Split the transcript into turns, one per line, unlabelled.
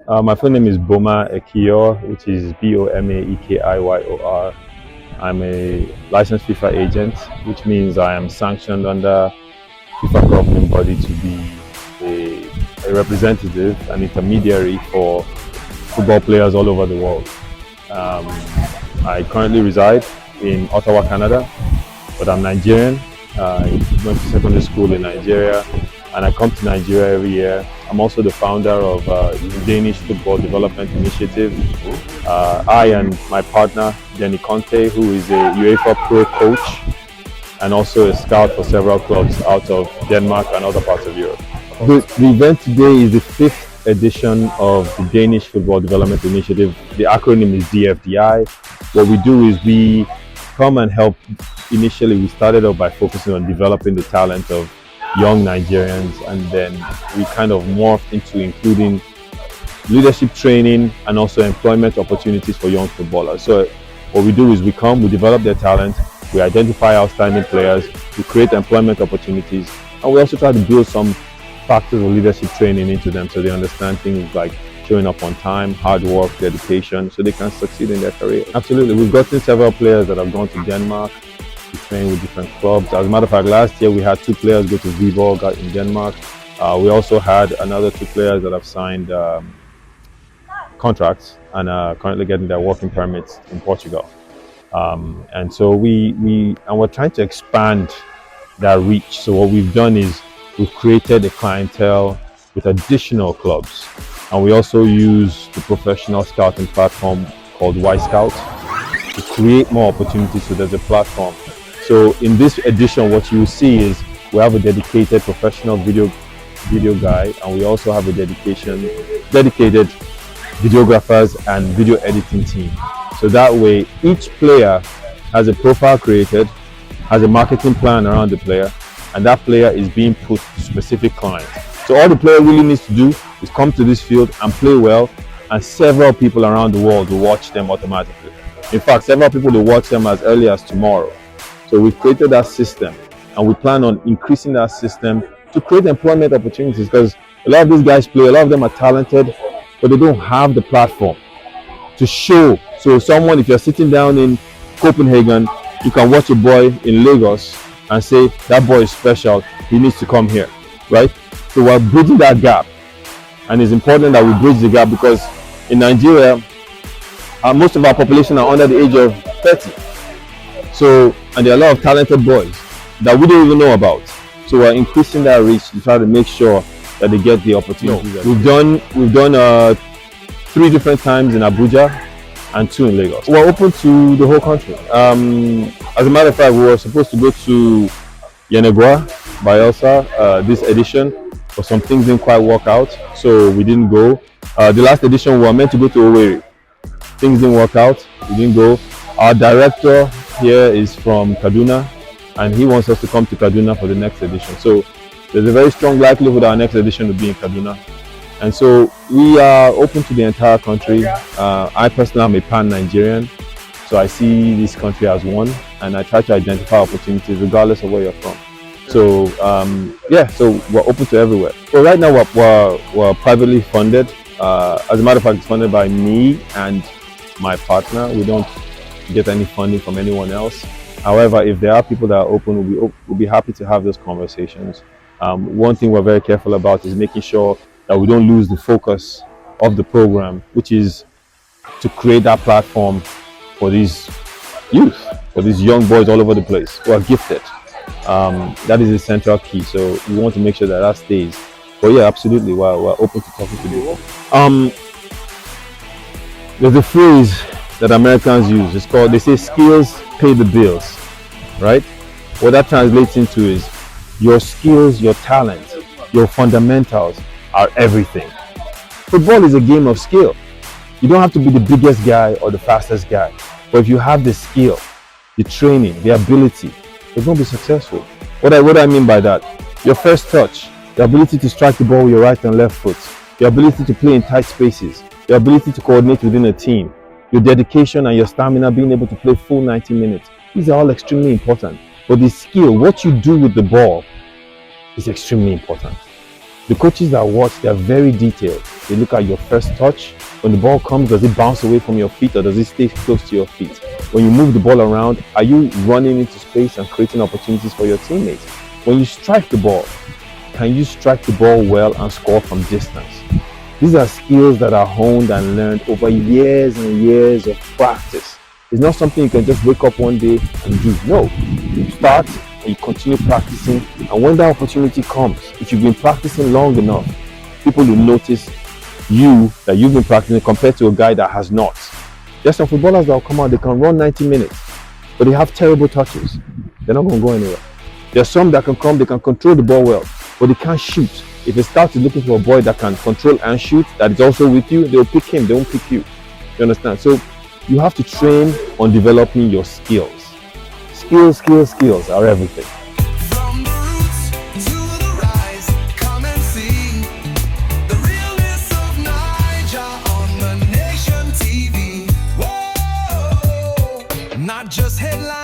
My full name is Boma Ekiyor, which is Bomaekiyor. I'm a licensed FIFA agent, which means I am sanctioned under FIFA governing body to be a representative, an intermediary for football players all over the world. Um, I currently reside in Ottawa, Canada, but I'm Nigerian. I went to secondary school in Nigeria, and I come to Nigeria every year. I'm also the founder of the Danish Football Development Initiative. I and my partner, Jenny Conte, who is a UEFA Pro coach and also a scout for several clubs out of Denmark and other parts of Europe. The event today is the fifth edition of the Danish Football Development Initiative. The acronym is DFDI. What we do is we come and help. Initially, we started off by focusing on developing the talent of young Nigerians, and then we kind of morphed into including leadership training and also employment opportunities for young footballers. So what we do is we develop their talent, we identify outstanding players, we create employment opportunities, and we also try to build some factors of leadership training into them so they understand things like showing up on time, hard work, dedication, so they can succeed in their career. Absolutely. We've gotten several players that have gone to Denmark to train with different clubs. As a matter of fact, last year we had 2 players go to Viborg in Denmark. We also had another 2 players that have signed contracts and are currently getting their working permits in Portugal. And so we're trying to expand that reach. So what we've done is we've created a clientele with additional clubs, and we also use the professional scouting platform called Y Scout to create more opportunities. So there's a platform. So in this edition, what you will see is we have a dedicated professional video guy, and we also have a dedicated videographers and video editing team. So that way, each player has a profile created, has a marketing plan around the player, and that player is being put to specific clients. So all the player really needs to do is come to this field and play well, and several people around the world will watch them automatically. In fact, several people will watch them as early as tomorrow. So we've created that system, and we plan on increasing that system to create employment opportunities, because a lot of these guys play, a lot of them are talented, but they don't have the platform to show. So someone, if you're sitting down in Copenhagen, you can watch a boy in Lagos and say, that boy is special, he needs to come here, right? So we're bridging that gap, and it's important that we bridge the gap, because in Nigeria, most of our population are under the age of 30. So, and there are a lot of talented boys that we don't even know about. So we're increasing that reach to try to make sure that they get the opportunity. We've done 3 different times in Abuja and 2 in Lagos. We're open to the whole country. As a matter of fact, we were supposed to go to Yenagoa, Bayelsa this edition, but some things didn't quite work out, so we didn't go. The last edition we were meant to go to Owerri. Things didn't work out, we didn't go. Our director here is from Kaduna, and he wants us to come to Kaduna for the next edition. So there's a very strong likelihood our next edition will be in Kaduna. And so we are open to the entire country. I personally am a pan-Nigerian, so I see this country as one, and I try to identify opportunities regardless of where you're from. So so we're open to everywhere. So right now we're privately funded. As a matter of fact, it's funded by me and my partner. We don't get any funding from anyone else. However, if there are people that are open, we'll be happy to have those conversations. One thing we're very careful about is making sure that we don't lose the focus of the program, which is to create that platform for these youth, for these young boys all over the place who are gifted. That is the central key. So we want to make sure that stays. But yeah, absolutely, we're open to talking to people. There's a phrase that Americans use. It's called, they say, skills pay the bills, right? What that translates into is your skills, your talent, your fundamentals are everything. Football is a game of skill. You don't have to be the biggest guy or the fastest guy, but if you have the skill, the training, the ability, you're going to be successful. What I mean by that, your first touch, the ability to strike the ball with your right and left foot, the ability to play in tight spaces, the ability to coordinate within a team, your dedication and your stamina, being able to play full 90 minutes. These are all extremely important. But the skill, what you do with the ball, is extremely important. The coaches that watch, they are very detailed. They look at your first touch. When the ball comes, does it bounce away from your feet or does it stay close to your feet? When you move the ball around, are you running into space and creating opportunities for your teammates? When you strike the ball, can you strike the ball well and score from distance? These are skills that are honed and learned over years and years of practice. It's not something you can just wake up one day and do. No, you start and you continue practicing, and when that opportunity comes, if you've been practicing long enough, people will notice that you've been practicing compared to a guy that has not. There's some footballers that will come out, they can run 90 minutes, but they have terrible touches. They're not going to go anywhere. There's some that can come, they can control the ball well, but they can't shoot. If a scout is looking for a boy that can control and shoot, that is also with you, they'll pick him, they won't pick you. You understand? So you have to train on developing your skills. Skills are everything.
Not just headlines.